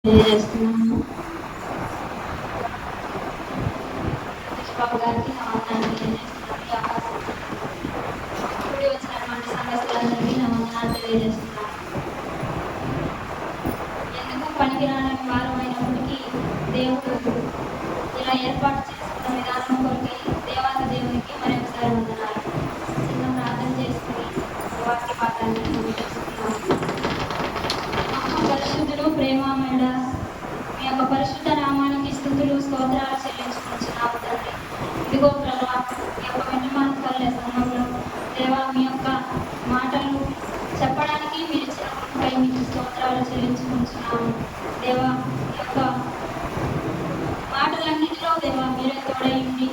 తెలియజేస్తున్నాను. బాబు గారికి నా వందనాలు తెలియజేస్తున్నాను. ఈ అవకాశం కూడి వచ్చినటువంటి సంఘస్థులందరికీ నా వందనాలు తెలియజేస్తున్నాను. ఎందుకు పనికిరాని వారమైనప్పటికీ దేవుడు ఇలా ఏర్పాటు చేసుకున్న విధానం కొరకై దేవాది దేవునికి మరొకసారి వందనాలు. చిన్న ప్రార్థన చేసుకుని వాక్య పాఠాన్ని సమీక్షిస్తున్నాను. పరిశుద్ధుడు ప్రేమమయుడ, మీ యొక్క పరిశుద్ధ నామానికి స్తుతులు స్తోత్రాలు చెల్లించుకుంటున్నాము తండ్రి. ఇదిగో ప్రభువా, మీ యొక్క వెన్నుమాతపల్లె సంఘంలో దేవా మీ యొక్క మాటలు చెప్పడానికి మీరు ఇచ్చిన కృపకై మీకు స్తోత్రాలు చెల్లించుకుంటున్నాము దేవా. ఈ యొక్క మాటలన్నింటిలో దేవా మీరే తోడై ఉండి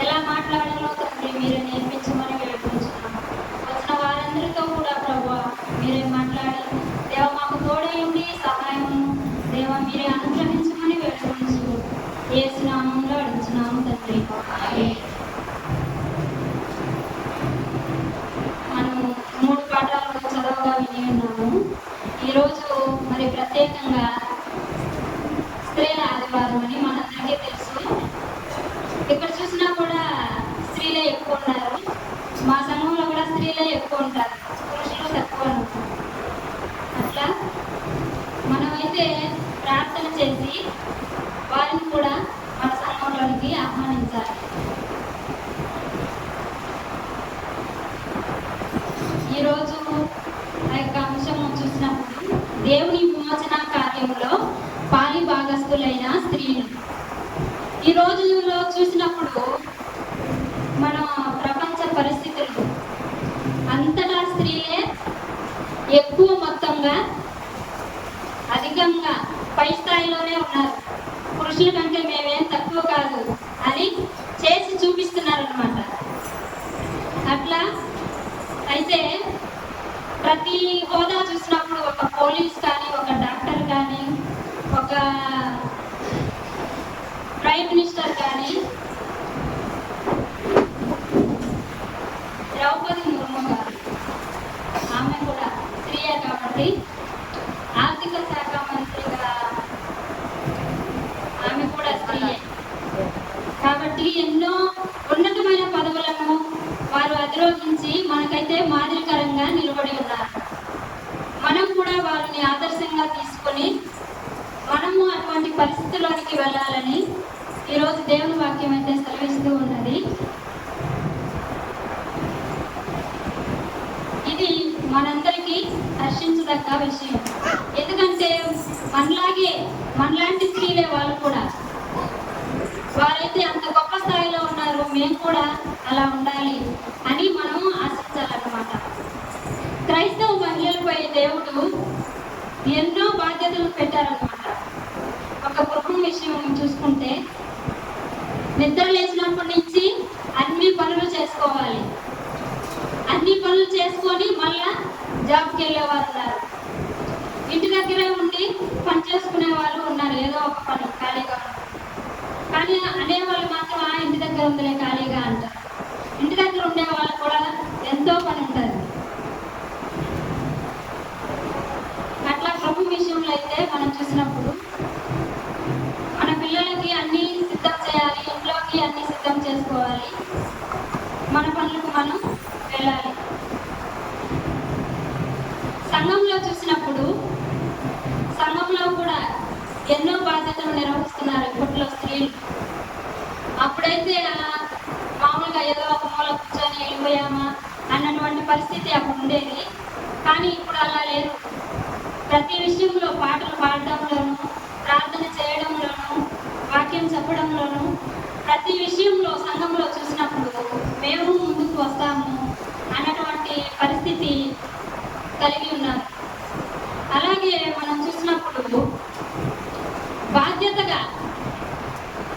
ఎలా మాట్లాడాలో తండ్రి మీరే నేర్పించమని వేడుకుంటున్నాము. వచ్చిన వారందరితో కూడా ప్రభువా మీరే మాట్లాడి దేవ మాకు తోడై ఉండి సహాయము దేవ మీరే అనుగ్రహించమని వేడుకుంటూ యేసు నామములో అడుగుతున్నాము తండ్రి. మనము 3 పాఠాలు చదవగా విని ఉన్నాము. ఈరోజు మరి ప్రత్యేకంగా స్త్రీల ఆదివారం అని మనందరికీ తెలుసు. ఇక్కడ చూసినా కూడా స్త్రీలే ఎక్కువ ఉన్నారు. మా సంఘంలో కూడా స్త్రీలే ఎక్కువ ఉంటారు, పురుషులు తక్కువ ఉంటారు. అట్లా మనమైతే ప్రార్థన చేసి వారిని కూడా మన సంఘంలోనికి ఆహ్వానించాలి. ఈరోజు ఆ యొక్క అంశము చూసినప్పుడు దేవుని విమోచన కార్యంలో పాలి భాగస్థులైన స్త్రీలు. ఈ రోజుల్లో చూసినప్పుడు మన ప్రపంచ పరిస్థితులు అంతటా స్త్రీలే ఎక్కువ మొత్తంగా అధికంగా పై స్థాయిలోనే ఉన్నారు. పురుషుల కంటే మేమేం తక్కువ కాదు అని చేసి చూపిస్తున్నారనమాట. అట్లా అయితే ప్రతి హోదా చూసినప్పుడు ఒక పోలీస్ కానీ, ఒక డాక్టర్ కానీ, ఒక ప్రైమ్ మినిస్టర్ కానీ, ద్రౌపది ముర్ము గారు ఆమె కూడా స్త్రీయే కాబట్టి ఆర్థిక శాఖ మంత్రిగా ఆమె కూడా స్త్రీయే కాబట్టి ఎన్నో ఉన్నతమైన పదవులను వారు అధిరోహించి మనకైతే మాదిరికరంగా నిలబడి ఉన్నారు. మనం కూడా వారిని ఆదర్శంగా తీసుకొని మనము అటువంటి పరిస్థితుల్లోనికి వెళ్ళాలని ఈరోజు దేవుని వాక్యం అయితే సెలవిస్తూ ఉన్నది. ఇది మనందరికీ హర్షించదగ్గ విషయం. ఎందుకంటే మనలాంటి స్త్రీలే వాళ్ళు కూడా. వారైతే అంత గొప్ప స్థాయిలో ఉన్నారు, మేము కూడా అలా ఉండాలి అని మనము ఆశించాలన్నమాట. క్రైస్తవ మహిళలపై దేవుడు ఎన్నో బాధ్యతలు పెట్టారన్నమాట. ఒక గృహం విషయం చూసుకుంటే నిద్ర లేచినప్పటి నుంచి అన్ని పనులు చేసుకోవాలి. అన్ని పనులు చేసుకొని మళ్ళా జాబ్కి వెళ్ళేవారు ఉన్నారు. ఇంటి దగ్గరే ఉండి పని చేసుకునే వాళ్ళు ఉన్నారు, ఏదో ఒక పని ఖాళీగా ఉన్నారు. కానీ అనేవాళ్ళు మాత్రం ఇంటి దగ్గర ఉందిలే ఖాళీగా అంటారు. ఇంటి దగ్గర ఉండే వాళ్ళు కూడా ఎంతో పని ఉంటుంది. అట్లా ప్రభు విషయంలో అయితే మనం చూసినప్పుడు మన పిల్లలకి అన్ని సిద్ధం చేయాలి, ఇంట్లోకి అన్ని సిద్ధం చేసుకోవాలి, మన పనులకు మనం వెళ్ళాలి. సంఘంలో చూసినప్పుడు సంఘంలో కూడా ఎన్నో బాధ్యతలు నిర్వహిస్తున్నారు ఇప్పట్లో స్త్రీలు. అప్పుడైతే మామూలుగా ఏదో ఒక మూల కూర్చొని వెళ్ళిపోయామా అన్నటువంటి పరిస్థితి అప్పుడు ఉండేది. కానీ ఇప్పుడు అలా లేదు. ప్రతి విషయంలో పాటలు పాడడంలోనూ, ప్రార్థన చేయడంలోనూ, వాక్యం చెప్పడంలోనూ, ప్రతి విషయంలో సంఘంలో చూసినప్పుడు మేము ముందుకు వస్తాము అన్నటువంటి పరిస్థితి కలిగి ఉన్నారు. అలాగే మనం చూసినప్పుడు బాధ్యతగా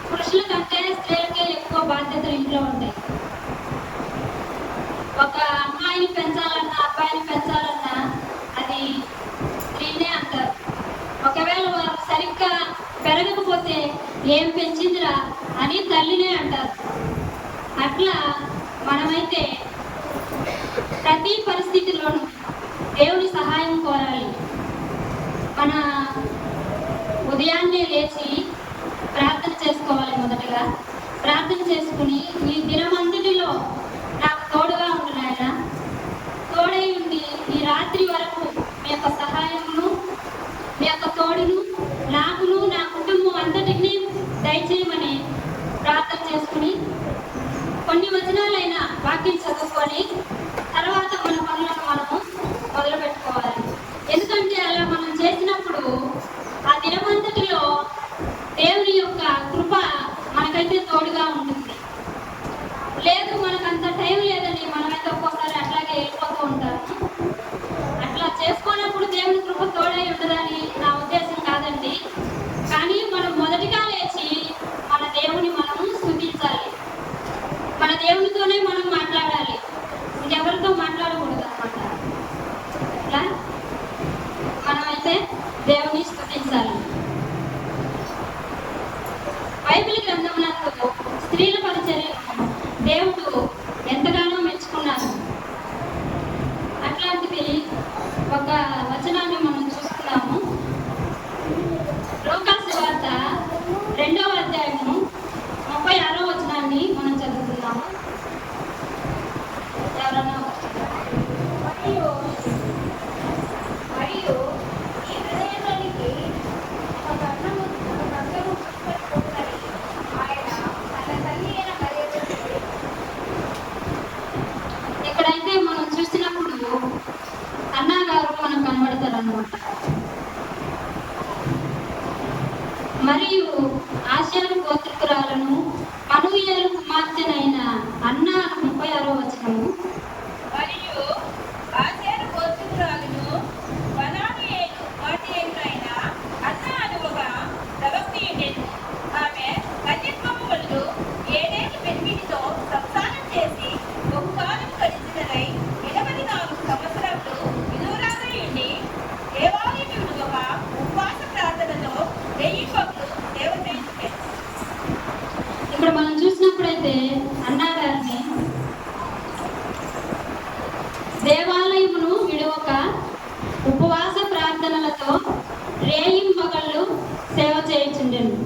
పురుషుల కంటే స్త్రీలకే ఎక్కువ బాధ్యతలు ఇంట్లో ఉంటాయి. ఒక అమ్మాయిని పెంచాలన్నా, అబ్బాయిని పెంచాలన్నా అది స్త్రీనే అంటారు. ఒకవేళ వారు సరిగ్గా పెరగకపోతే ఏం పెంచిందిరా అని తల్లినే అంటారు. అట్లా మనమైతే ప్రతి పరిస్థితిలోనూ దేవుని సహాయం కోరాలి. మన ఉదయాన్నే లేచి ప్రార్థన చేసుకోవాలి. మొదటగా ప్రార్థన చేసుకుని ఈ దినమంతటిలో నాకు తోడుగా ఉండు నాయన, తోడై ఉండి ఈ రాత్రి వరకు మీ యొక్క సహాయమును మీ యొక్క తోడును నాకును నా కుటుంబం అంతటిని దయచేయమని ప్రార్థన చేసుకుని కొన్ని వచనాలైనా వాక్యం చదువుకొని తర్వాత మన పనులను మనము మొదలు పెట్టుకోవాలి. ఎందుకంటే అలా మనం చేసినప్పుడు ఆ దినమంతటిలో దేవుని యొక్క కృప మనకైతే తోడుగా ఉంటుంది. లేదు మనకు అంత టైం లేదని మనమైతే ఒక్కోసారి అట్లాగే వెళ్ళిపోతూ ఉంటాము. అట్లా చేసుకున్నప్పుడు దేవుని కృప తోడై ఉండదని నా ఉద్దేశం కాదండి. కానీ మనం మొదటిగా లేచి మన దేవుని మనము స్తుతించాలి. మన దేవునితోనే మనం మాట్లాడాలి, ఇంకెవరితో మాట్లాడకూడదు అన్నమాట. అట్లా మనమైతే దేవుని స్తుతించాలి. బైబిల్ గ్రంథంలో స్త్రీల పరిచర్యను దేవుడు ఎంతగానో మెచ్చుకున్నారు. అట్లాంటిది ఒక వచనాన్ని మనం చూస్తున్నాము. లూకా సువార్త 2వ అధ్యాయము 36వ వచనాన్ని మనం చదువుతున్నాము. ఎవరన్నా ఇక్కడైతే మనం చూసినప్పుడు అన్నా గారు మనం కనబడతారు అన్నమాట. మరియు ఆషేరు గోత్రికురాలను పనూయేలు కుమార్తెనైన అన్నా 36వ వచనము. మరియు ఆషేరు గోత్రికురాలను పనూయేలు కుమార్తెయైన అన్నా అను ఒక ప్రవక్త ఉండెను. ఆమె కన్యత్వము వలన 7 ఏళ్ల పెనిమిటితో సంసారం చేసి బహుకాలం గడిచినదై 84 సంవత్సరములు విధురాలై ఉండి దేవాలయం ఒక ఉపవాస ప్రార్థనతో 1000 పగలు సేవ చేయించుకెను. ఇక్కడ మనం చూసినప్పుడైతే అన్నా గారిని దేవాలయమును విడవక ఉపవాస ప్రార్థనలతో రేయింబగళ్ళు సేవ చేయించుండెను.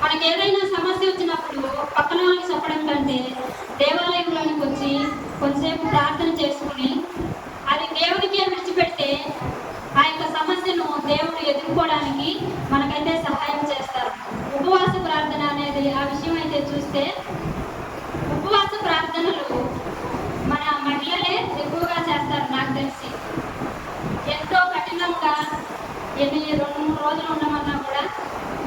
మనకి ఏదైనా సమస్య వచ్చినప్పుడు పక్కన వాళ్ళకి చెప్పడం కంటే దేవాలయంలోనికి వచ్చి కొంతసేపు ప్రార్థన చేసుకుని అది దేవుడికే విడిచిపెడితే ఆ యొక్క సమస్యను దేవుడు ఎదుర్కోవడానికి మనకైతే సహాయం చేస్తారు. ఉపవాస ప్రార్థన అనేది ఆ విషయం అయితే చూస్తే ఉపవాస ప్రార్థనలు మన మహిళలే ఎక్కువగా చేస్తారు నాకు తెలిసి. ఎంతో కఠినంగా 2-3 రోజులు ఉండమన్నా కూడా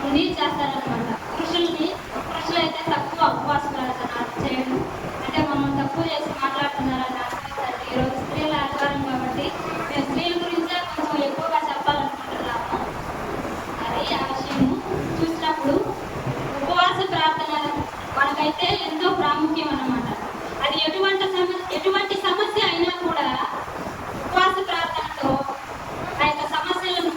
ఉండి చేస్తారనమాట. పురుషులైతే తక్కువ ఉపవాస ప్రార్థన చేయడం అంటే మనం తక్కువ చేసి మాట్లాడుతున్నారని అనిపిస్తుంది. ఈరోజు స్త్రీల ఆధారం కాబట్టి మేము స్త్రీల గురించే కొంచెం ఎక్కువగా చెప్పాలనుకుంటున్నాము. అది ఆ విషయము చూసినప్పుడు ఉపవాస ప్రార్థన మనకైతే ఎంతో ప్రాముఖ్యం అన్నమాట. అది ఎటువంటి సమస్య అయినా కూడా ఉపవాస ప్రార్థనతో ఆ యొక్క సమస్యలను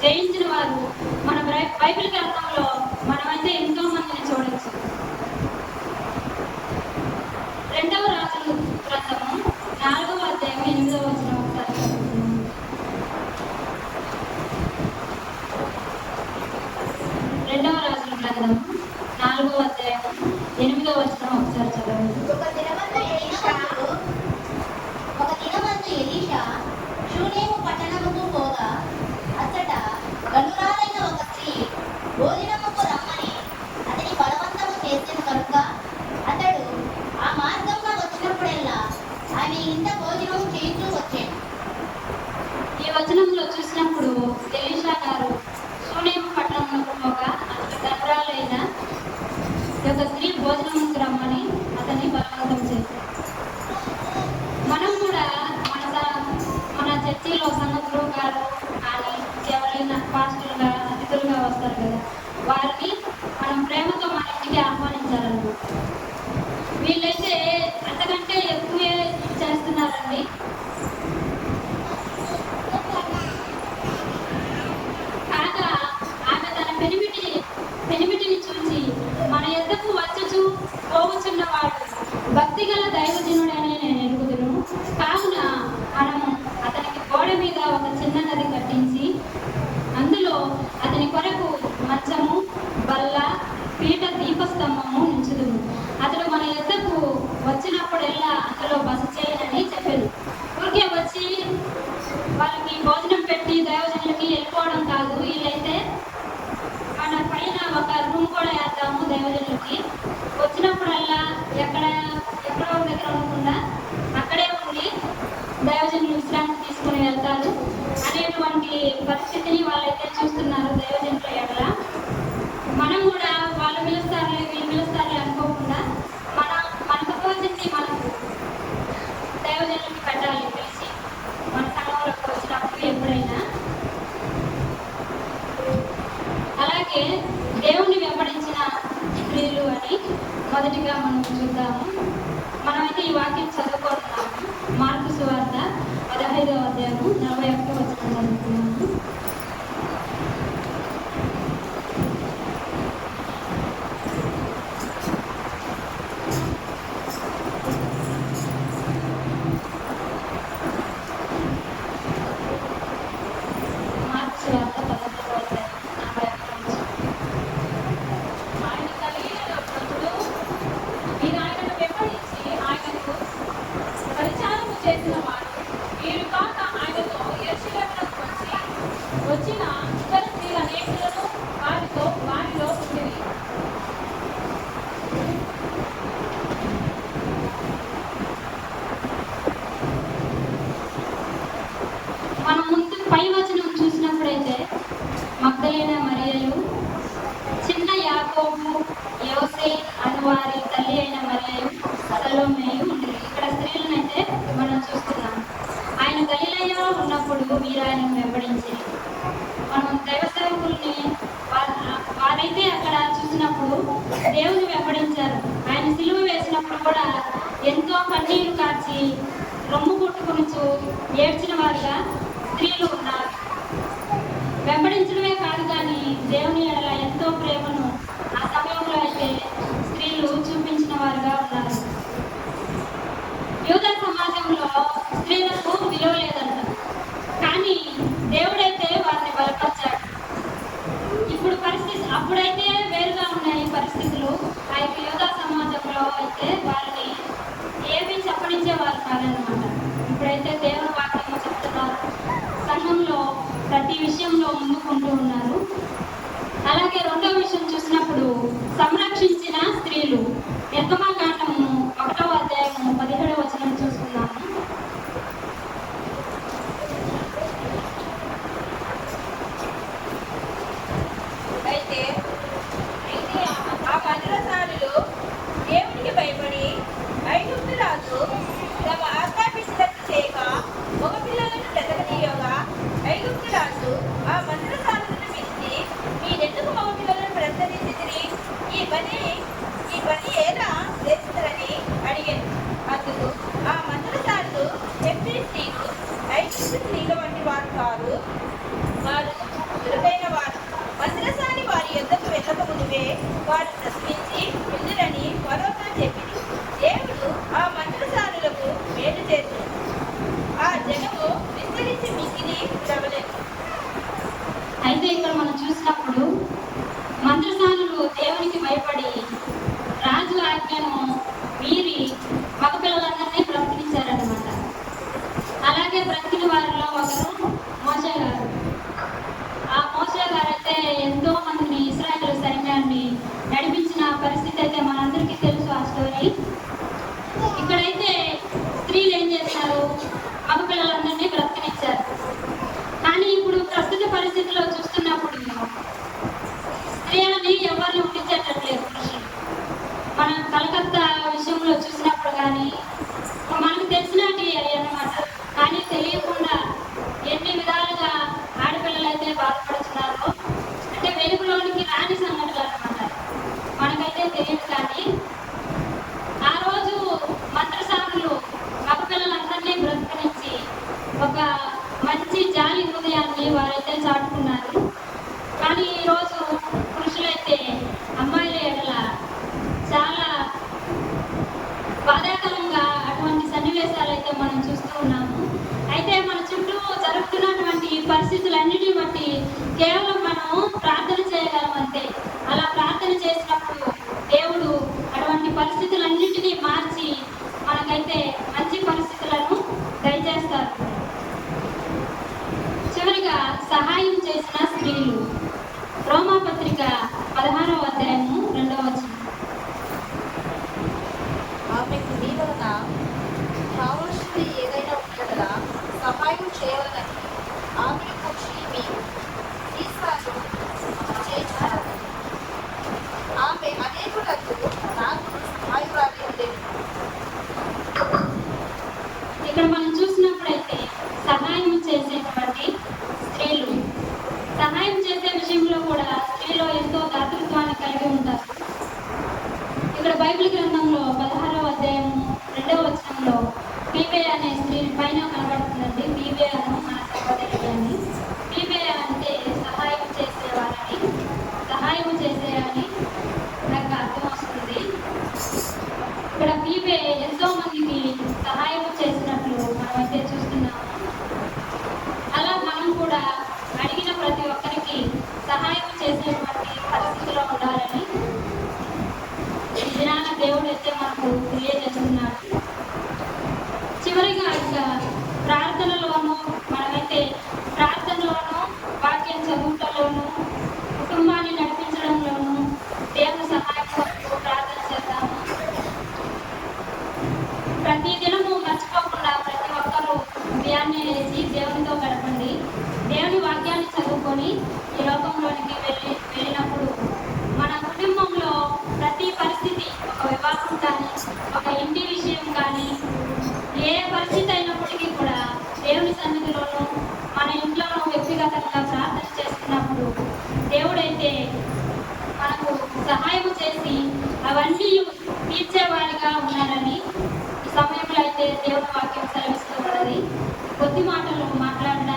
జయించిన వారు మన బైబిల్ గ్రంథంలో మనమైతే ఎంతో మందిని చూడవచ్చు. 2వ రాజుల గ్రంథము 4వ అధ్యాయం 8వ వచనం ఒకసారి చదువుతున్నాము. 2వ రాజుల గ్రంథము 4వ అధ్యాయం 8వ వచనం ఒకసారి చదవండి. ఒక దినమందు ఎలీషా షూనేము పట్టణముకు పోగా అచ్చట గనురాలైన ఒక స్త్రీ భోజనముకు రమ్మని అతని బలవంతము చేసిన కనుక అతడు ఆ మార్గంలో వచ్చినప్పుడల్లా ఆమె ఇంత భోజనము చేస్తూ వచ్చాడు. ఈ వచనంలో చూసినప్పుడు ఎలీషా గారు షూనేము పట్టణంలో పోగా అతని గనురాలైన ఒక స్త్రీ భోజనముకు రమ్మని అతన్ని బలవంతం చేశారు. మనం కూడా మన చర్చిలో సంఘ గారు కానీ ఎవరైనా పాస్టర్గా అతిథులుగా వస్తారు కదా, వారిని మనం ప్రేమతో మన ఇంటికి ఆహ్వానించాలన్నమాట. వీళ్ళైతే అంతకంటే ఎక్కువే చేస్తున్నారండి. కాగా ఆమె తన పెనిమిటిని చూసి మన యొద్దకు వచ్చుచు పోవచ్చున్నవాడు భక్తి గల దైవజనుడనే నేను ఎరుగుదును. కావున మనము అతనికి గోడ మీద ఒక చిన్న నది కట్టించి అందులో అతని కొరకు పీఠ దీపస్తంభము ఉంచుదును. అతడు మన యొద్దకు వచ్చినప్పుడెల్లా అందులో బస చేయనని చెప్పారు. ఊరికే వచ్చి వాళ్ళకి భోజనం పెట్టి దైవజనులకి వెళ్ళిపోవడం కాదు. వీళ్ళైతే మన పైన ఒక రూమ్ కూడా వేద్దాము దైవజనులకి. వచ్చినప్పుడల్లా ఎక్కడో దగ్గర ఉండకుండా అక్కడే ఉండి దైవజనులు విశ్రాంతి తీసుకుని వెళ్తారు అనేటువంటి పరిస్థితిని వాళ్ళైతే చూస్తున్నారు దైవజనుల ఎడల. మనం కూడా వాళ్ళు పిలుస్తారులే వీళ్ళు పిలుస్తారులే అనుకోకుండా మనకు తోచింది మనకు దైవజనులకి పెట్టాలి పిలిచి మన సంఘంలోకి వచ్చినప్పుడు ఎప్పుడైనా. అలాగే దేవుణ్ణి వెంబడించిన స్త్రీలు అని మొదటిగా మనం చూద్దాము. మనమైతే ఈ వాక్యం చదువుకుంటున్నాము. మార్కు సువార్త 15వ అధ్యాయము 41వ వచనం చదువుతున్నాము. మార్కు సువార్త 15వ అధ్యాయం 41వ వచనం. ఆయన గలిలయలో ఉన్నప్పుడు మీరు ఆయనను వెంబడించి ఆయనకు పరిచారము చేసిన వారు వీరు కాక ఆయనతో యెరూషలేమునకు వచ్చిన ఇతర స్త్రీల అనేకులను వారిలో ఉండేవి. మనం ముందు పై వచనం చూసినప్పుడైతే మగ్దలేన మరియలు, చిన్న యాకోబు, యోసే అను వారి తల్లి అయిన మరియలు, సలోమేయు ఉండేవి. ఇక్కడ స్త్రీలనైతే మనం చూస్తున్నాం. ఆయన గలిలయలో ఉన్నప్పుడు వీరు ఆయనను వెంబడించి మనం దైవ సేవకుల్ని వారైతే అక్కడ చూసినప్పుడు దేవుని వెంబడించారు. ఆయన సిలువ వేసినప్పుడు కూడా ఎంతో కన్నీరు కార్చి రొమ్ము కొట్టుకునిచు ఏడ్చిన వారుగా స్త్రీలు ఉన్నారు. వెంబడించడమే కాదు కానీ దేవుని ఎడల ఎంతో ప్రేమను ఆ సమయంలో అయితే స్త్రీలు చూపించిన వారుగా ఉన్నారు. యూదా సమాజంలో స్త్రీలకు విలువ లేదంట, కానీ దేవుడైతే వారిని బలపరిచాడు. ఇప్పుడు పరిస్థితి అప్పుడైతే వేరుగా ఉన్నాయి పరిస్థితులు. ఆ యొక్క యూదా సమాజంలో అయితే వారిని ఏమీ చెప్పనిచ్చేవారు కాదనమాట. ఇప్పుడైతే దేవుని వాక్యము చెప్తున్నారు. సంఘంలో ప్రతి విషయంలో ముందుకుంటూ ఉన్నారు. అలాగే రెండో విషయం చూసినప్పుడు సంరక్షించిన స్త్రీలు. నిర్గమకాండము 1వ అధ్యాయము 17వ వచనం చూసుకున్నాము. అయితే ఆ మంత్రసానులు దేవునికి భయపడి ఐగుప్తు రాజు తమ ఆజ్ఞాపించినట్టు చేయక మగ పిల్లలను బ్రతకనీయగా ఐగుప్తు రాజు ఆ మంత్రసానులను పిలిచి మీరెందుకు మగ పిల్లలను బ్రతకనిచ్చితిరి? ఈ పని ఏలా చేస్తారని అడిగాను. అందుకు ఆ మంత్రసానులు హెబ్రీ స్త్రీలు ఐగుప్తు స్త్రీల వంటి వారు కాదు, వారు చురుకైన వారు. మంత్రసాని వారి యొద్దకు వెళ్ళక మునిపే వారు ప్రశ్నించి విందురని ఫరోతో చెప్పింది. దేవుడు ఆ మంత్రసానులకు మేలు చేసి ఆ జనము విస్తరించి మిగిలి ప్రబలేదు. అయితే ఇక్కడ మనం చూసినప్పుడు మంత్రసానులు దేవునికి భయపడి రాజు ఆజ్ఞను మీరి మగపిల్లలందరినీ బ్రతికించారనమాట. అలాగే బ్రతికిన వారిలో ఒకరు మోషే గారు. ఆ మోషే గారు అయితే ఎంతో మందిని ఇశ్రాయేలు సైన్యాన్ని నడిపించిన పరిస్థితి అయితే మనందరికీ తెలుసు ఆ స్టోరీ. ఇక్కడైతే స్త్రీలు ఏం చేశారు? మగపిల్లలందరినీ బ్రతికినిచ్చారు. కానీ ఇప్పుడు ప్రస్తుత పరిస్థితిలో చూస్తున్నప్పుడు స్త్రీలని ఎవరిని ఉండించేటట్లేదు పురుషులు. మనం కలకత్తా విషయంలో చూసినప్పుడు కానీ మనకు తెలిసినవి అన్నమాట. కానీ తెలియకుండా ఎన్ని విధాలుగా ఆడపిల్లలు అయితే బాధపడుతున్నారో, అంటే వెలుగులోనికి రాని సంఘటనలు అన్నమాట. మనకైతే తెలియదు. కానీ ఆ రోజు మంత్రసానులు మగపిల్లలందరినీ బ్రతికించి ఒక మంచి జాలి హృదయాన్ని వారైతే చాటుకున్నారు. కానీ ఈరోజు పురుషులైతే అమ్మాయిల ఎడల చాలా బాధాకరంగా అటువంటి సన్నివేశాలు అయితే మనం చూస్తూ ఉన్నాము. అయితే మన చుట్టూ జరుగుతున్నటువంటి పరిస్థితులన్నిటిని బట్టి కేవలం మనం ప్రార్థన చేయగలం అంతే. అలా ప్రార్థన చేసినప్పుడు బైబిల్ గ్రంథంలో 16వ అధ్యాయము 2వ వచనంలో ఫీబే అనే స్త్రీ పైన కనబడుతుందండి. ఫీబే అను మన సహోదరి అని. ఫీబే అంటే సహాయం చేసేవారని, సహాయం చేసేయని నాకు అర్థం వస్తుంది. ఇక్కడ ఫీబే ఎంతో మందికి సహాయం చేసినట్లు మనమైతే చూస్తున్నాము. అలా మనం కూడా అడిగిన ప్రతి ఒక్కరికి సహాయం చేసేటువంటి పరిస్థితిలో ఉండాలని ఈ దినాన దేవుడు అయితే మనకు తెలియజేస్తున్నాడు. చివరిగా ఇంకా ప్రార్థనలోనూ మనమైతే ప్రార్థనలోనూ వాక్యం చదువుటలోనూ కుటుంబాన్ని నడిపించడంలోనూ దేవుని సహాయం కొరకు ప్రార్థన చేద్దాము. ప్రతి దినము మర్చిపోకుండా ప్రతి ఒక్కరూ ఉదయాన్నే లేచి దేవునితో గడపండి. దేవుని వాక్యాన్ని చదువుకొని ఈ లోకంలోనికి వెళ్ళినప్పుడు మన కుటుంబంలో ప్రతి పరిస్థితి, ఒక వివాహం కానీ, ఒక ఇంటి విషయం కానీ, ఏ పరిస్థితి అయినప్పటికీ కూడా దేవుని సన్నిధిలోనూ మన ఇంట్లోనూ వ్యక్తిగతంగా ప్రార్థన చేస్తున్నప్పుడు దేవుడైతే మనకు సహాయం చేసి అవన్నీ తీర్చేవారిగా ఉన్నారని ఈ సమయంలో అయితే దేవుని వాక్యం సెలవిస్తూ ఉన్నది. కొద్ది మాటలు మాట్లాడడం